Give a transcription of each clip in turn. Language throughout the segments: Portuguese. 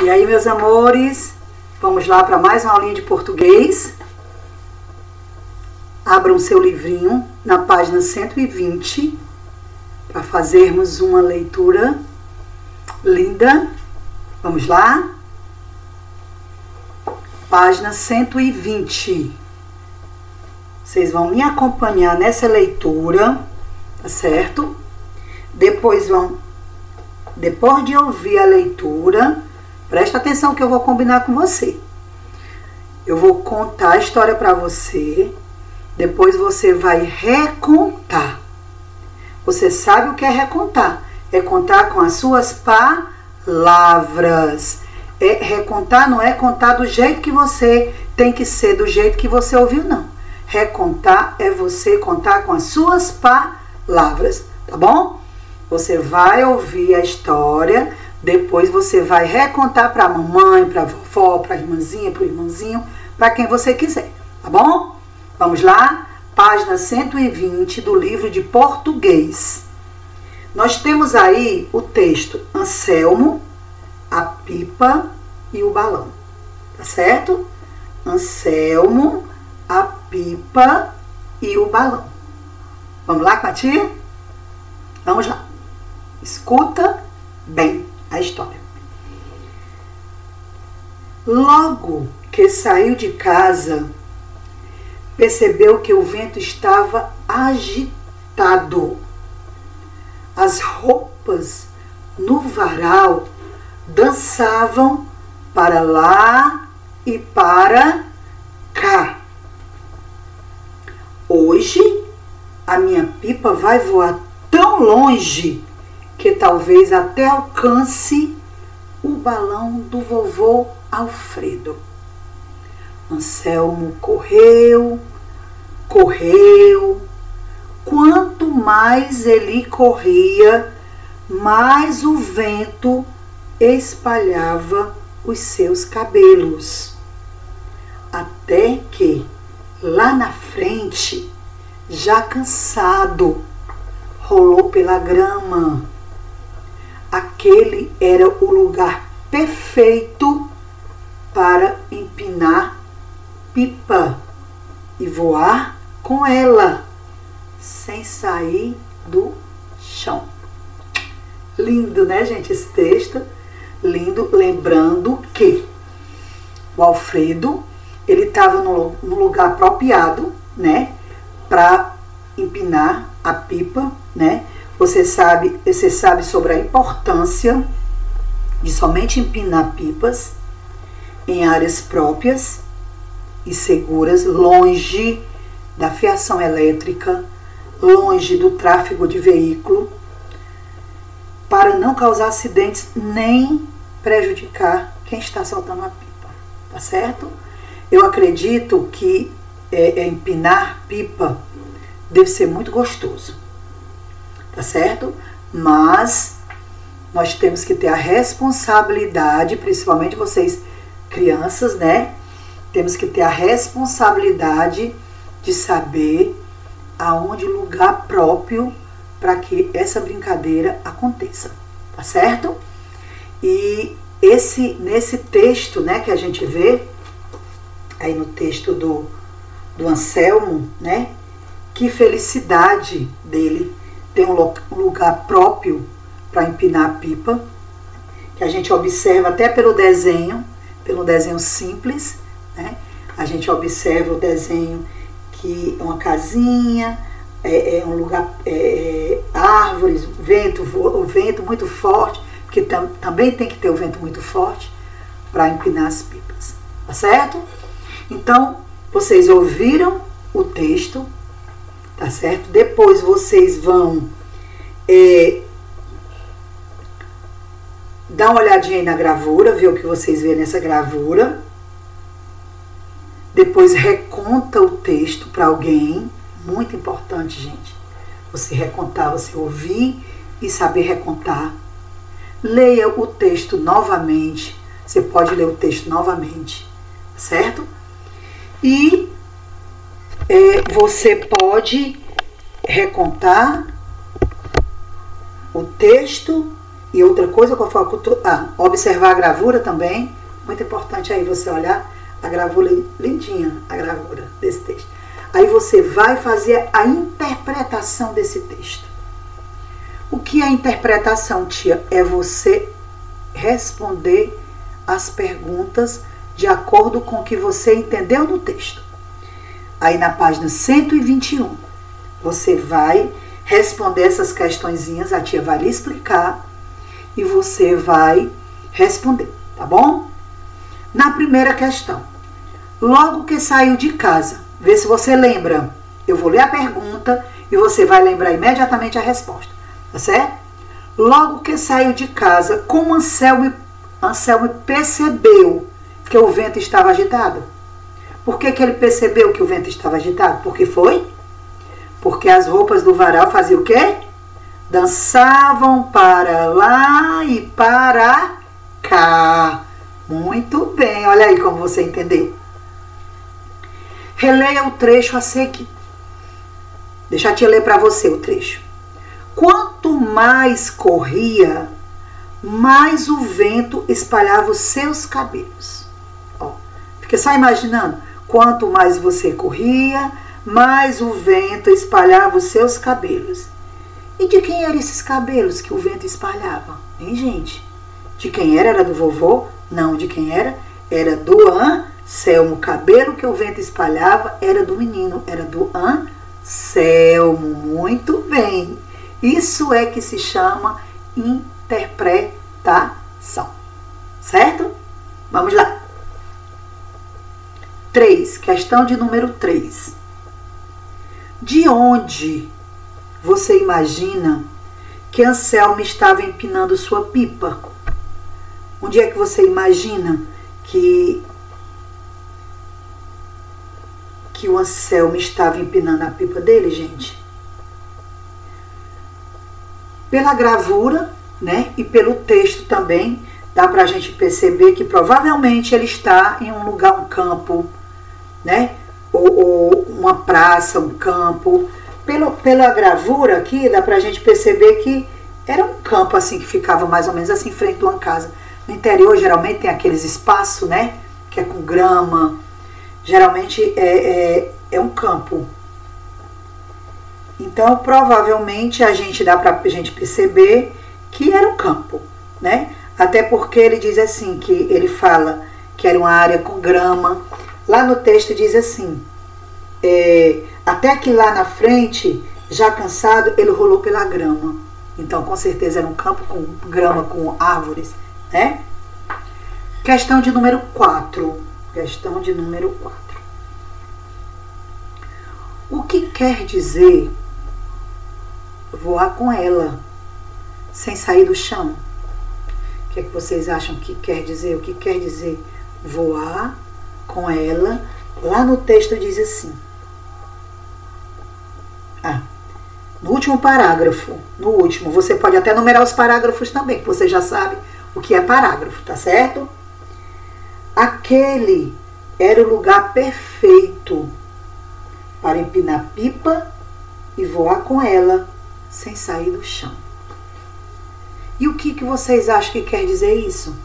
E aí, meus amores, vamos lá para mais uma aulinha de português. Abram seu livrinho na página 120 para fazermos uma leitura linda. Vamos lá? Página 120. Vocês vão me acompanhar nessa leitura, tá certo? Depois de ouvir a leitura, presta atenção que eu vou combinar com você. Eu vou contar a história para você, depois você vai recontar. Você sabe o que é recontar? É contar com as suas palavras. Recontar não é contar do jeito que você tem que ser, do jeito que você ouviu, não. Recontar é você contar com as suas palavras, tá bom? Você vai ouvir a história, depois você vai recontar para a mamãe, para a vovó, para a irmãzinha, para o irmãozinho, para quem você quiser, tá bom? Vamos lá? Página 120 do livro de português. Nós temos aí o texto Anselmo, a pipa e o balão, tá certo? Anselmo, a pipa e o balão. Vamos lá com a tia? Vamos lá. Escuta bem a história. Logo que saiu de casa, percebeu que o vento estava agitado. As roupas no varal dançavam para lá e para cá. Hoje a minha pipa vai voar tão longe que talvez até alcance o balão do vovô Alfredo. Anselmo correu. Quanto mais ele corria, mais o vento espalhava os seus cabelos. Até que, lá na frente, já cansado, rolou pela grama. Aquele era o lugar perfeito para empinar pipa e voar com ela, sem sair do chão. Lindo, né, gente, esse texto? Lindo, lembrando que o Alfredo, ele estava no lugar apropriado, né, para empinar a pipa, né? Você sabe sobre a importância de somente empinar pipas em áreas próprias e seguras, longe da fiação elétrica, longe do tráfego de veículo, para não causar acidentes nem prejudicar quem está soltando a pipa, tá certo? Eu acredito que empinar pipa deve ser muito gostoso, tá certo? Mas nós temos que ter a responsabilidade, principalmente vocês crianças, né? Temos que ter a responsabilidade de saber aonde o lugar próprio para que essa brincadeira aconteça, tá certo? E nesse texto, né, que a gente vê aí no texto do Anselmo, né? Que felicidade dele ter um lugar próprio para empinar a pipa, que a gente observa até pelo desenho simples, né? A gente observa o desenho que é uma casinha, um lugar, árvores, o vento muito forte, porque também tem que ter o vento muito forte para empinar as pipas, tá certo? Então, vocês ouviram o texto, tá certo? Depois vocês vão dar uma olhadinha aí na gravura, ver o que vocês vêem nessa gravura. Depois reconta o texto para alguém. Muito importante, gente. Você recontar, você ouvir e saber recontar. Leia o texto novamente. Você pode ler o texto novamente, certo? E você pode recontar o texto E outra coisa, qual foi observar a gravura também. Muito importante aí você olhar a gravura, lindinha a gravura desse texto. Aí você vai fazer a interpretação desse texto. O que é a interpretação, tia? É você responder as perguntas de acordo com o que você entendeu no texto. Aí na página 121, você vai responder essas questõezinhas, a tia vai lhe explicar e você vai responder, tá bom? Na primeira questão, logo que saiu de casa, vê se você lembra. Eu vou ler a pergunta e você vai lembrar imediatamente a resposta, tá certo? Logo que saiu de casa, como Anselmo percebeu que o vento estava agitado? Por que ele percebeu que o vento estava agitado? Porque as roupas do varal faziam o quê? Dançavam para lá e para cá. Muito bem, olha aí como você entendeu. Releia o trecho a seguir. Deixa eu te ler para você o trecho. Quanto mais corria, mais o vento espalhava os seus cabelos. Ó, fica só imaginando. Quanto mais você corria, mais o vento espalhava os seus cabelos. E de quem eram esses cabelos que o vento espalhava? Hein, gente? De quem era? Era do vovô? Não, de quem era? Era do Anselmo. O cabelo que o vento espalhava era do menino, era do Anselmo. Muito bem. Isso é que se chama interpretação. Certo? Vamos lá. 3, questão de número 3. De onde você imagina que Anselmo estava empinando sua pipa? Onde é que você imagina que o Anselmo estava empinando a pipa dele, gente? Pela gravura, né, e pelo texto também, dá pra gente perceber que provavelmente ele está em um lugar, um campo, né, ou uma praça, um campo. Pela gravura aqui, dá pra gente perceber que era um campo assim, que ficava mais ou menos assim, em frente de uma casa. No interior, geralmente, tem aqueles espaços, né, que é com grama. Geralmente é um campo. Então, provavelmente, dá pra gente perceber que era um campo, né? Até porque ele diz assim, que ele fala que era uma área com grama. Lá no texto diz assim, até que lá na frente, já cansado, ele rolou pela grama. Então, com certeza, era um campo com grama, com árvores, né? Questão de número 4. Questão de número 4. O que quer dizer voar com ela, sem sair do chão? O que é que vocês acham que quer dizer? O que quer dizer voar com ela? Lá no texto diz assim. No último parágrafo, você pode até numerar os parágrafos também, que você já sabe o que é parágrafo, tá certo? Aquele era o lugar perfeito para empinar pipa e voar com ela sem sair do chão. E o que vocês acham que quer dizer isso?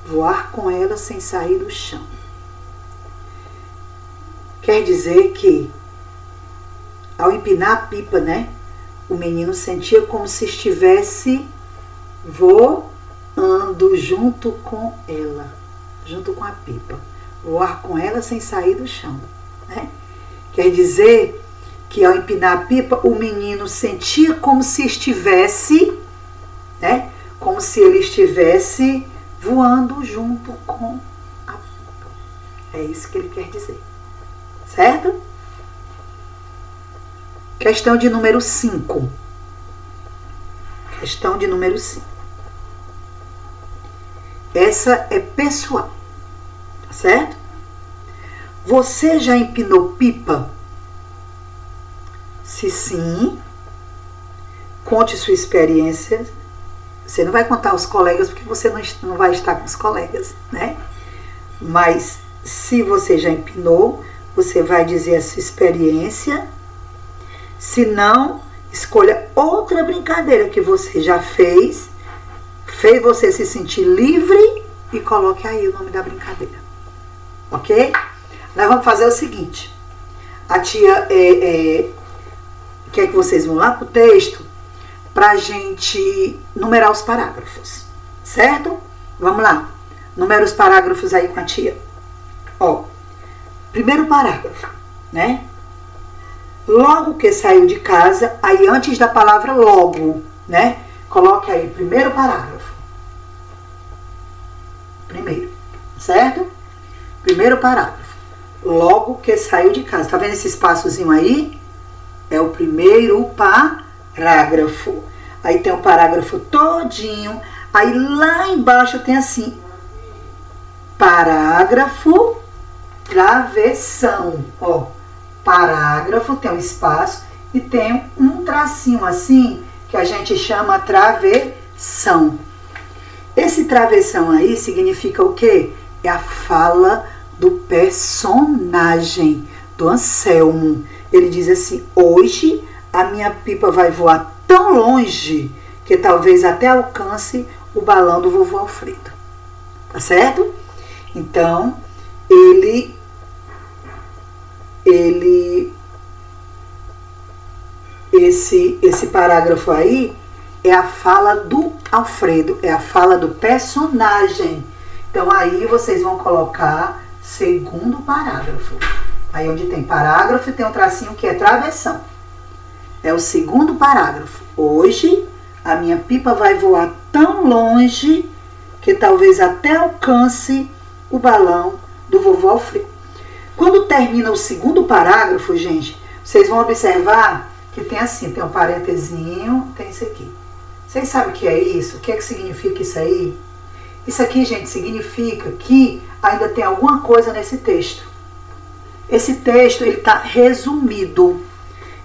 Voar com ela sem sair do chão. Quer dizer que, ao empinar a pipa, né, o menino sentia como se estivesse voando junto com ela, junto com a pipa. Voar com ela sem sair do chão, né? Quer dizer que, ao empinar a pipa, o menino sentia como se estivesse, né, como se ele estivesse voando junto com a pipa. É isso que ele quer dizer. Certo? Questão de número 5. Questão de número 5. Essa é pessoal. Tá certo? Você já empinou pipa? Se sim, conte sua experiência. Você não vai contar aos colegas, porque você não vai estar com os colegas, né? Mas se você já empinou, você vai dizer a sua experiência. Se não, escolha outra brincadeira que você já fez fez você se sentir livre e coloque aí o nome da brincadeira. Ok? Nós vamos fazer o seguinte. A tia quer que vocês vão lá pro texto pra gente numerar os parágrafos. Certo? Vamos lá. Numera os parágrafos aí com a tia. Ó, primeiro parágrafo, né? Logo que saiu de casa, aí antes da palavra logo, né? Coloque aí, primeiro parágrafo. Primeiro, certo? Primeiro parágrafo. Logo que saiu de casa. Tá vendo esse espaçozinho aí? É o primeiro parágrafo. Aí tem o parágrafo todinho. Aí lá embaixo tem assim, parágrafo, travessão. Ó, parágrafo, tem um espaço e tem um tracinho assim, que a gente chama travessão. Esse travessão aí significa o quê? É a fala do personagem, do Anselmo. Ele diz assim, hoje a minha pipa vai voar tão longe que talvez até alcance o balão do vovô Alfredo. Tá certo? Então, esse parágrafo aí é a fala do Alfredo, é a fala do personagem. Então, aí vocês vão colocar segundo parágrafo. Aí onde tem parágrafo, tem um tracinho que é travessão. É o segundo parágrafo. Hoje, a minha pipa vai voar tão longe que talvez até alcance o balão do vovô Alfredo. Quando termina o segundo parágrafo, gente, vocês vão observar que tem assim, tem um parentezinho, tem isso aqui. Vocês sabem o que é isso? O que é que significa isso aí? Isso aqui, gente, significa que ainda tem alguma coisa nesse texto. Esse texto, ele está resumido.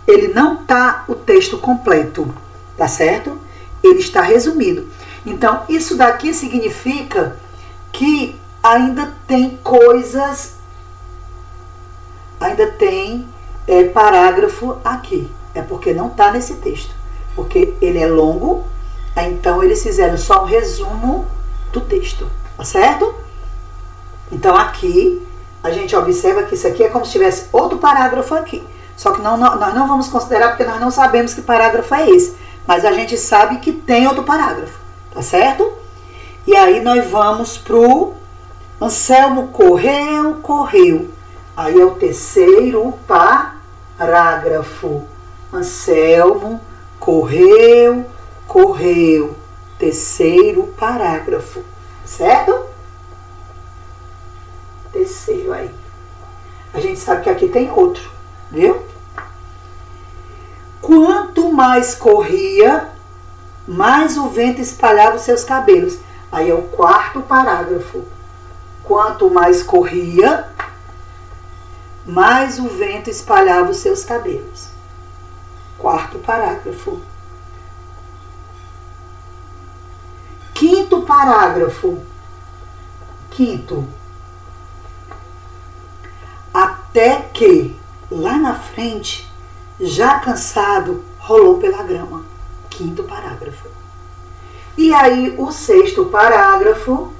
Ele não está o texto completo, tá certo? Ele está resumido. Então, isso daqui significa que ainda tem coisas, ainda tem parágrafo aqui. É porque não está nesse texto. Porque ele é longo, então eles fizeram só um resumo do texto, tá certo? Então aqui a gente observa que isso aqui é como se tivesse outro parágrafo aqui. Só que nós não vamos considerar porque nós não sabemos que parágrafo é esse. Mas a gente sabe que tem outro parágrafo, tá certo? E aí nós vamos pro Anselmo correu, correu. Aí é o terceiro parágrafo. Anselmo correu, correu. Terceiro parágrafo, certo? Terceiro aí. A gente sabe que aqui tem outro, viu? Quanto mais corria, mais o vento espalhava os seus cabelos. Aí é o quarto parágrafo. Quanto mais corria, mais o vento espalhava os seus cabelos. Quarto parágrafo. Quinto parágrafo. Quinto. Até que, lá na frente, já cansado, rolou pela grama. Quinto parágrafo. E aí, o sexto parágrafo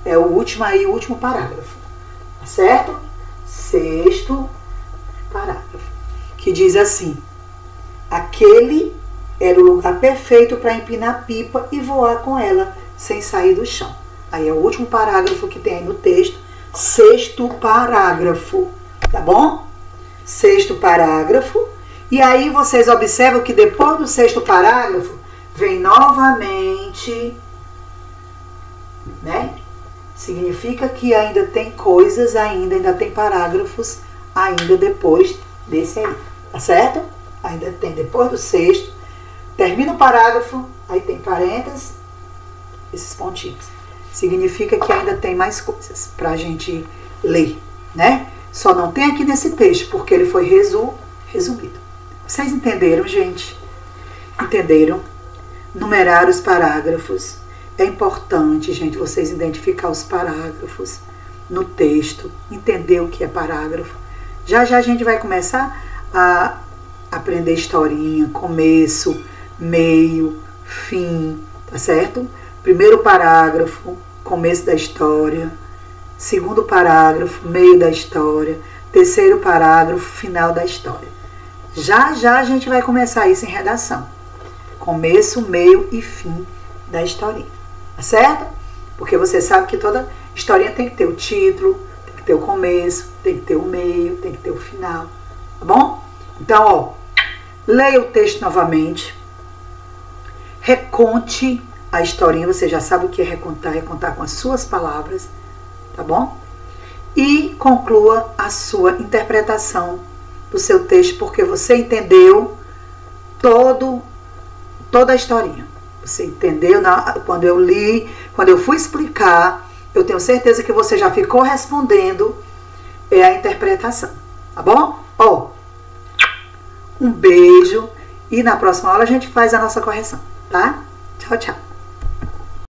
é o último aí, o último parágrafo. Tá certo? Sexto parágrafo. Que diz assim: aquele era o lugar perfeito para empinar pipa e voar com ela sem sair do chão. Aí é o último parágrafo que tem aí no texto. Sexto parágrafo. Tá bom? Sexto parágrafo. E aí vocês observam que depois do sexto parágrafo vem novamente, né? Significa que ainda tem coisas, ainda tem parágrafos ainda depois desse aí, tá certo? Ainda tem depois do sexto, termina o parágrafo, aí tem parênteses, esses pontinhos. Significa que ainda tem mais coisas pra gente ler, né? Só não tem aqui nesse texto, porque ele foi resumido. Vocês entenderam, gente? Entenderam? Numerar os parágrafos. É importante, gente, vocês identificar os parágrafos no texto, entender o que é parágrafo. Já já a gente vai começar a aprender historinha, começo, meio, fim, tá certo? primeiro parágrafo, começo da história, segundo parágrafo, meio da história, terceiro parágrafo, final da história. Já já a gente vai começar isso em redação. Começo, meio e fim da historinha. Tá certo? Porque você sabe que toda historinha tem que ter o título, tem que ter o começo, tem que ter o meio, tem que ter o final. Tá bom? Então, ó, leia o texto novamente. Reconte a historinha. Você já sabe o que é recontar. Recontar com as suas palavras. Tá bom? E conclua a sua interpretação do seu texto, porque você entendeu toda a historinha. Você entendeu? Quando eu li, quando eu fui explicar, eu tenho certeza que você já ficou respondendo a interpretação. Tá bom? Ó, um beijo e na próxima aula a gente faz a nossa correção, tá? Tchau, tchau.